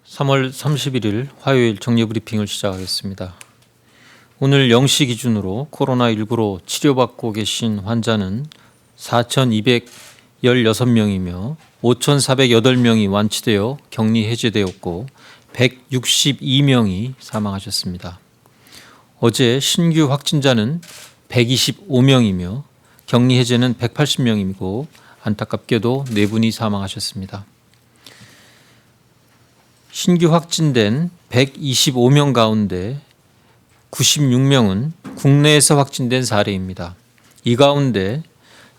3월 31일 화요일 정례브리핑을 시작하겠습니다. 오늘 0시 기준으로 코로나19로 치료받고 계신 환자는 4,216명이며 5,408명이 완치되어 격리 해제되었고 162명이 사망하셨습니다. 어제 신규 확진자는 125명이며 격리 해제는 180명이고 안타깝게도 4분이 사망하셨습니다. 신규 확진된 125명 가운데 96명은 국내에서 확진된 사례입니다. 이 가운데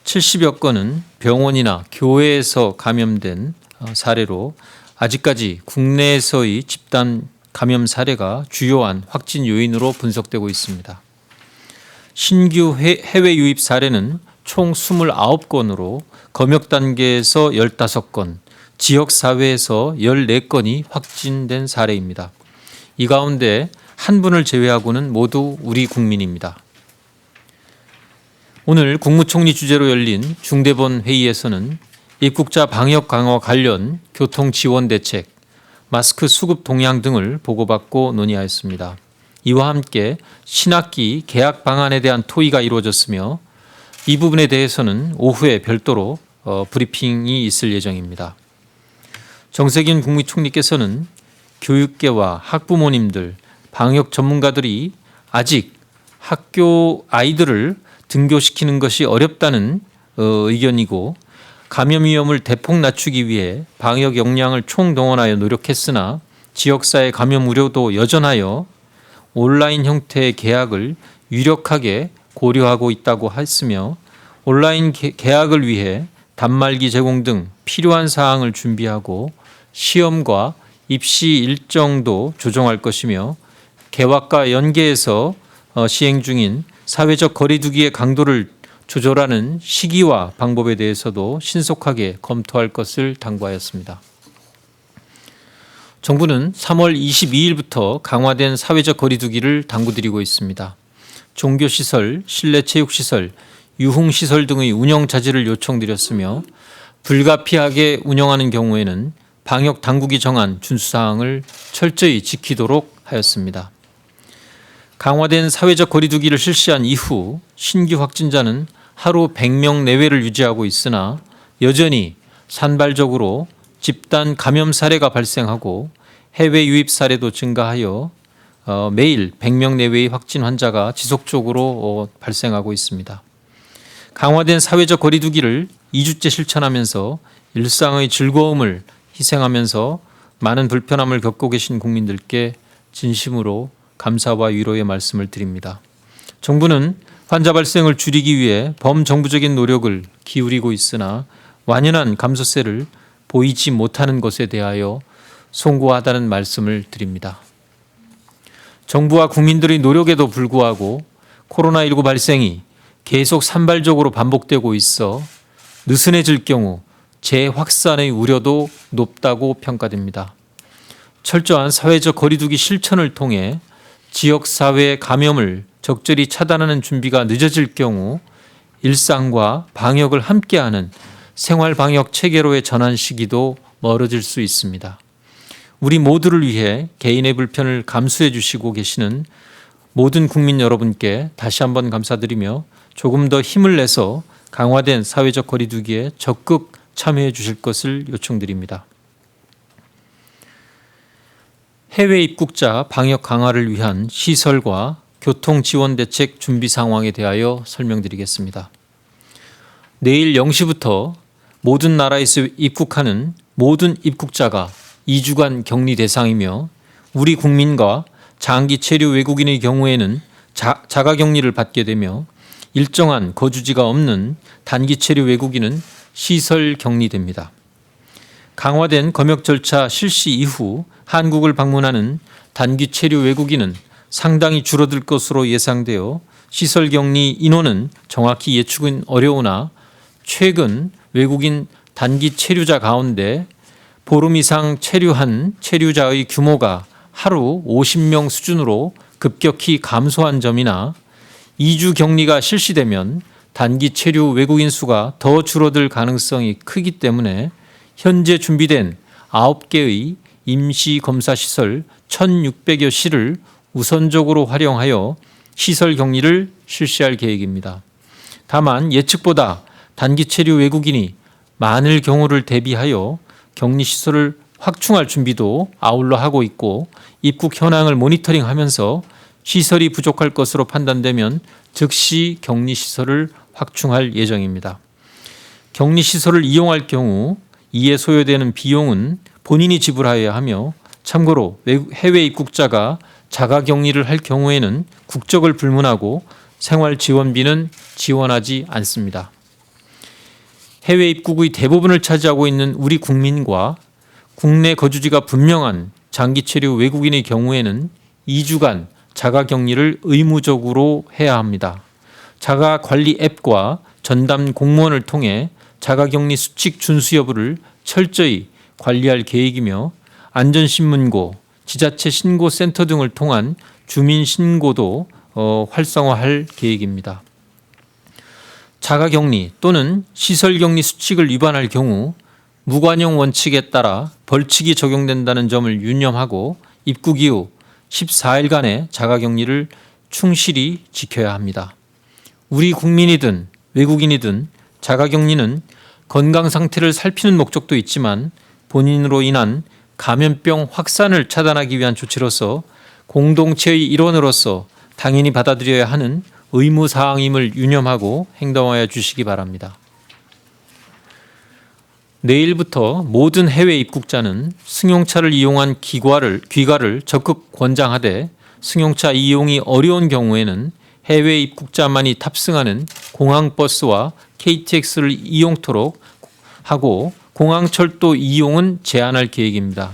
70여 건은 병원이나 교회에서 감염된 사례로 아직까지 국내에서의 집단 감염 사례가 주요한 확진 요인으로 분석되고 있습니다. 신규 해외 유입 사례는 총 29건으로 검역 단계에서 15건, 지역사회에서 14건이 확진된 사례입니다. 이 가운데 한 분을 제외하고는 모두 우리 국민입니다. 오늘 국무총리 주재로 열린 중대본 회의에서는 입국자 방역 강화 관련 교통 지원 대책, 마스크 수급 동향 등을 보고받고 논의하였습니다. 이와 함께 신학기 개학 방안에 대한 토의가 이루어졌으며 이 부분에 대해서는 오후에 별도로 브리핑이 있을 예정입니다. 정세균 국무총리께서는 교육계와 학부모님들, 방역 전문가들이 아직 학교 아이들을 등교시키는 것이 어렵다는 의견이고 감염 위험을 대폭 낮추기 위해 방역 역량을 총동원하여 노력했으나 지역사회 감염 우려도 여전하여 온라인 형태의 개학을 유력하게 고려하고 있다고 했으며 온라인 개학을 위해 단말기 제공 등 필요한 사항을 준비하고 시험과 입시 일정도 조정할 것이며 개학과 연계해서 시행 중인 사회적 거리두기의 강도를 조절하는 시기와 방법에 대해서도 신속하게 검토할 것을 당부하였습니다. 정부는 3월 22일부터 강화된 사회적 거리두기를 당부드리고 있습니다. 종교시설, 실내체육시설, 유흥시설 등의 운영 자제를 요청드렸으며 불가피하게 운영하는 경우에는 방역 당국이 정한 준수사항을 철저히 지키도록 하였습니다. 강화된 사회적 거리두기를 실시한 이후 신규 확진자는 하루 100명 내외를 유지하고 있으나 여전히 산발적으로 집단 감염 사례가 발생하고 해외 유입 사례도 증가하여 매일 100명 내외의 확진 환자가 지속적으로 발생하고 있습니다. 강화된 사회적 거리두기를 2주째 실천하면서 일상의 즐거움을 희생하면서 많은 불편함을 겪고 계신 국민들께 진심으로 감사와 위로의 말씀을 드립니다. 정부는 환자 발생을 줄이기 위해 범정부적인 노력을 기울이고 있으나 완연한 감소세를 보이지 못하는 것에 대하여 송구하다는 말씀을 드립니다. 정부와 국민들의 노력에도 불구하고 코로나19 발생이 계속 산발적으로 반복되고 있어 느슨해질 경우 재확산의 우려도 높다고 평가됩니다. 철저한 사회적 거리두기 실천을 통해 지역사회의 감염을 적절히 차단하는 준비가 늦어질 경우 일상과 방역을 함께하는 생활방역 체계로의 전환 시기도 멀어질 수 있습니다. 우리 모두를 위해 개인의 불편을 감수해 주시고 계시는 모든 국민 여러분께 다시 한번 감사드리며 조금 더 힘을 내서 강화된 사회적 거리두기에 적극 참여해 주실 것을 요청드립니다. 해외 입국자 방역 강화를 위한 시설과 교통 지원 대책 준비 상황에 대하여 설명드리겠습니다. 내일 0시부터 모든 나라에서 입국하는 모든 입국자가 2주간 격리 대상이며 우리 국민과 장기 체류 외국인의 경우에는 자가 격리를 받게 되며 일정한 거주지가 없는 단기 체류 외국인은 시설 격리됩니다. 강화된 검역 절차 실시 이후 한국을 방문하는 단기 체류 외국인은 상당히 줄어들 것으로 예상되어 시설 격리 인원은 정확히 예측은 어려우나 최근 외국인 단기 체류자 가운데 보름 이상 체류한 체류자의 규모가 하루 50명 수준으로 급격히 감소한 점이나 2주 격리가 실시되면 단기 체류 외국인 수가 더 줄어들 가능성이 크기 때문에 현재 준비된 9개의 임시검사시설 1,600여 실을 우선적으로 활용하여 시설 격리를 실시할 계획입니다. 다만 예측보다 단기 체류 외국인이 많을 경우를 대비하여 격리시설을 확충할 준비도 아울러 하고 있고 입국 현황을 모니터링하면서 시설이 부족할 것으로 판단되면 즉시 격리시설을 확충할 예정입니다. 격리시설을 이용할 경우 이에 소요되는 비용은 본인이 지불하여야 하며 참고로 해외 입국자가 자가격리를 할 경우에는 국적을 불문하고 생활지원비는 지원하지 않습니다. 해외 입국의 대부분을 차지하고 있는 우리 국민과 국내 거주지가 분명한 장기 체류 외국인의 경우에는 2주간 자가격리를 의무적으로 해야 합니다. 자가관리 앱과 전담 공무원을 통해 자가격리 수칙 준수 여부를 철저히 관리할 계획이며 안전신문고, 지자체 신고센터 등을 통한 주민신고도 활성화할 계획입니다. 자가격리 또는 시설격리 수칙을 위반할 경우 무관용 원칙에 따라 벌칙이 적용된다는 점을 유념하고 입국 이후 14일간의 자가격리를 충실히 지켜야 합니다. 우리 국민이든 외국인이든 자가격리는 건강 상태를 살피는 목적도 있지만 본인으로 인한 감염병 확산을 차단하기 위한 조치로서 공동체의 일원으로서 당연히 받아들여야 하는 의무사항임을 유념하고 행동하여 주시기 바랍니다. 내일부터 모든 해외 입국자는 승용차를 이용한 귀가를 적극 권장하되 승용차 이용이 어려운 경우에는 해외 입국자만이 탑승하는 공항버스와 KTX를 이용토록 하고 공항철도 이용은 제한할 계획입니다.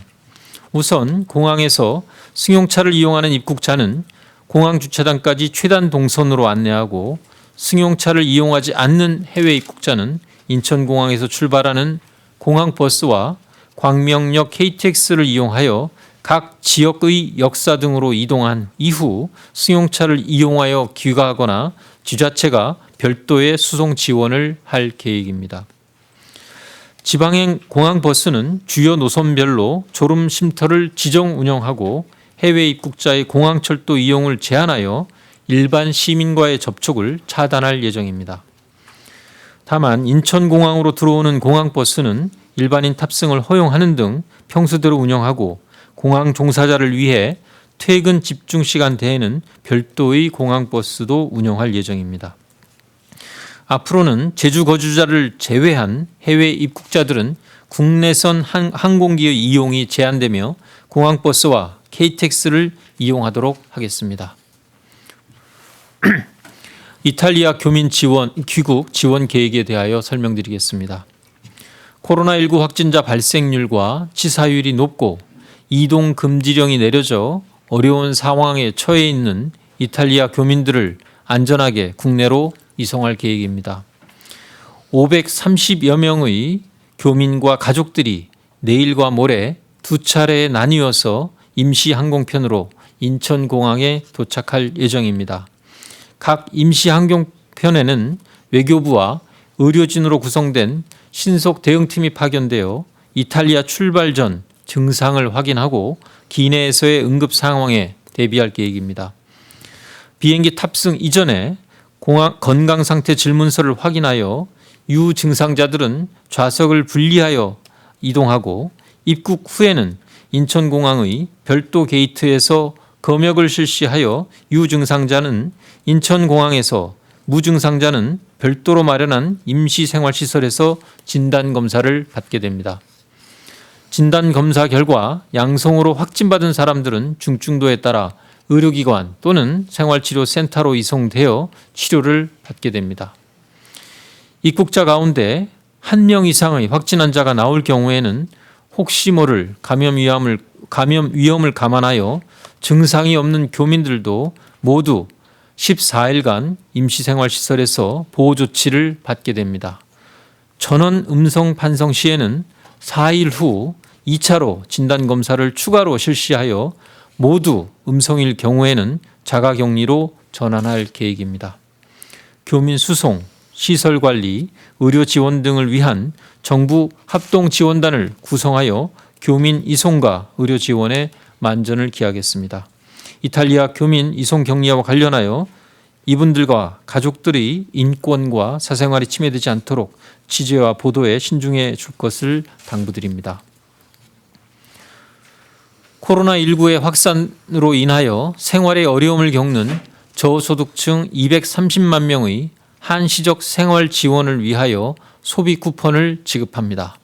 우선 공항에서 승용차를 이용하는 입국자는 공항 주차장까지 최단 동선으로 안내하고 승용차를 이용하지 않는 해외 입국자는 인천공항에서 출발하는 공항버스와 광명역 KTX를 이용하여 각 지역의 역사 등으로 이동한 이후 승용차를 이용하여 귀가하거나 지자체가 별도의 수송 지원을 할 계획입니다. 지방행 공항버스는 주요 노선별로 졸음 쉼터를 지정 운영하고 해외 입국자의 공항철도 이용을 제한하여 일반 시민과의 접촉을 차단할 예정입니다. 다만 인천공항으로 들어오는 공항버스는 일반인 탑승을 허용하는 등 평소대로 운영하고 공항 종사자를 위해 퇴근 집중시간 대에는 별도의 공항버스도 운영할 예정입니다. 앞으로는 제주 거주자를 제외한 해외 입국자들은 국내선 항공기의 이용이 제한되며 공항버스와 KTX를 이용하도록 하겠습니다. 이탈리아 교민 귀국 지원 계획에 대하여 설명드리겠습니다. 코로나19 확진자 발생률과 치사율이 높고 이동 금지령이 내려져 어려운 상황에 처해 있는 이탈리아 교민들을 안전하게 국내로 이송할 계획입니다. 530여 명의 교민과 가족들이 내일과 모레 두 차례에 나뉘어서 임시 항공편으로 인천공항에 도착할 예정입니다. 각 임시 항공편에는 외교부와 의료진으로 구성된 신속 대응팀이 파견되어 이탈리아 출발 전 증상을 확인하고 기내에서의 응급 상황에 대비할 계획입니다. 비행기 탑승 이전에 공항 건강상태 질문서를 확인하여 유증상자들은 좌석을 분리하여 이동하고 입국 후에는 인천공항의 별도 게이트에서 검역을 실시하여 유증상자는 인천공항에서, 무증상자는 별도로 마련한 임시생활시설에서 진단검사를 받게 됩니다. 진단검사 결과 양성으로 확진받은 사람들은 중증도에 따라 의료기관 또는 생활치료센터로 이송되어 치료를 받게 됩니다. 입국자 가운데 1명 이상의 확진 환자가 나올 경우에는 혹시 모를 감염 위험을 감안하여 증상이 없는 교민들도 모두 14일간 임시생활시설에서 보호조치를 받게 됩니다. 전원 음성 판정 시에는 4일 후 2차로 진단검사를 추가로 실시하여 모두 음성일 경우에는 자가격리로 전환할 계획입니다. 교민 수송, 시설관리, 의료지원 등을 위한 정부 합동지원단을 구성하여 교민 이송과 의료 지원에 만전을 기하겠습니다. 이탈리아 교민 이송 격리와 관련하여 이분들과 가족들의 인권과 사생활이 침해되지 않도록 취재와 보도에 신중해 줄 것을 당부드립니다. 코로나19의 확산으로 인하여 생활에 어려움을 겪는 저소득층 230만 명의 한시적 생활 지원을 위하여 소비 쿠폰을 지급합니다.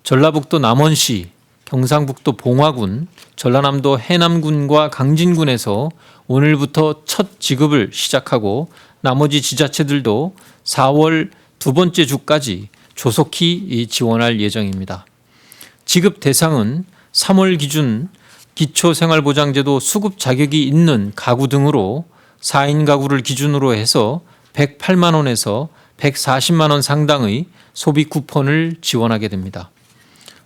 전라북도 남원시, 경상북도 봉화군, 전라남도 해남군과 강진군에서 오늘부터 첫 지급을 시작하고 나머지 지자체들도 4월 두 번째 주까지 조속히 지원할 예정입니다. 지급 대상은 3월 기준 기초생활보장제도 수급 자격이 있는 가구 등으로 4인 가구를 기준으로 해서 108만 원에서 140만 원 상당의 소비 쿠폰을 지원하게 됩니다.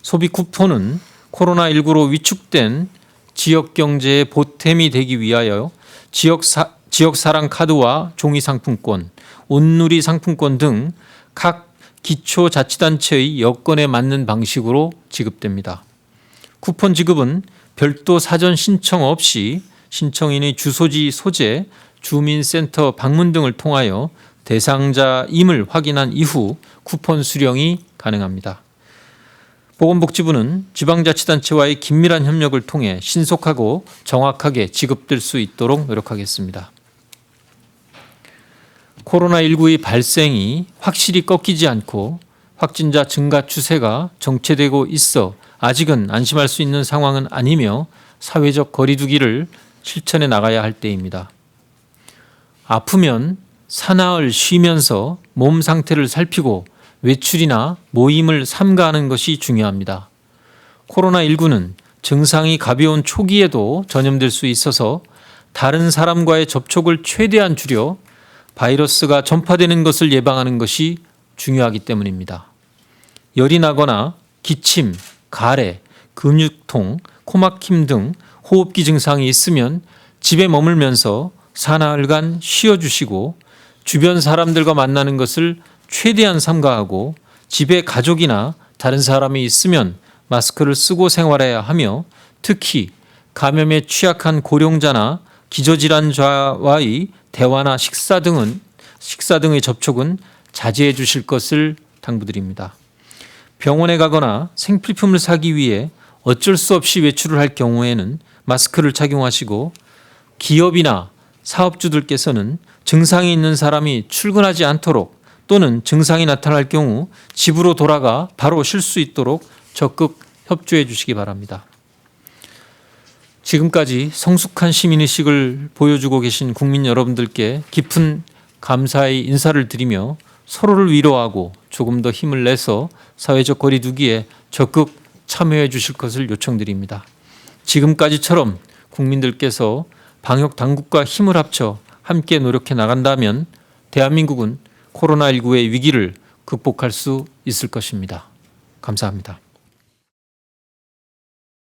소비 쿠폰은 코로나19로 위축된 지역 경제의 보탬이 되기 위하여 지역사랑 카드와 종이 상품권, 온누리 상품권 등 각 기초자치단체의 여건에 맞는 방식으로 지급됩니다. 쿠폰 지급은 별도 사전 신청 없이 신청인의 주소지 소재, 주민센터 방문 등을 통하여 대상자임을 확인한 이후 쿠폰 수령이 가능합니다. 보건복지부는 지방자치단체와의 긴밀한 협력을 통해 신속하고 정확하게 지급될 수 있도록 노력하겠습니다. 코로나19의 발생이 확실히 꺾이지 않고 확진자 증가 추세가 정체되고 있어 아직은 안심할 수 있는 상황은 아니며 사회적 거리두기를 실천해 나가야 할 때입니다. 아프면 사나흘 쉬면서 몸 상태를 살피고 외출이나 모임을 삼가하는 것이 중요합니다. 코로나19는 증상이 가벼운 초기에도 전염될 수 있어서 다른 사람과의 접촉을 최대한 줄여 바이러스가 전파되는 것을 예방하는 것이 중요하기 때문입니다. 열이 나거나 기침, 가래, 근육통, 코막힘 등 호흡기 증상이 있으면 집에 머물면서 사나흘간 쉬어주시고 주변 사람들과 만나는 것을 최대한 삼가하고 집에 가족이나 다른 사람이 있으면 마스크를 쓰고 생활해야 하며 특히 감염에 취약한 고령자나 기저질환자와의 대화나 식사 등의 접촉은 자제해 주실 것을 당부드립니다. 병원에 가거나 생필품을 사기 위해 어쩔 수 없이 외출을 할 경우에는 마스크를 착용하시고 기업이나 사업주들께서는 증상이 있는 사람이 출근하지 않도록 또는 증상이 나타날 경우 집으로 돌아가 바로 쉴 수 있도록 적극 협조해 주시기 바랍니다. 지금까지 성숙한 시민의식을 보여주고 계신 국민 여러분들께 깊은 감사의 인사를 드리며 서로를 위로하고 조금 더 힘을 내서 사회적 거리두기에 적극 참여해 주실 것을 요청드립니다. 지금까지처럼 국민들께서 방역 당국과 힘을 합쳐 함께 노력해 나간다면 대한민국은 코로나19의 위기를 극복할 수 있을 것입니다. 감사합니다.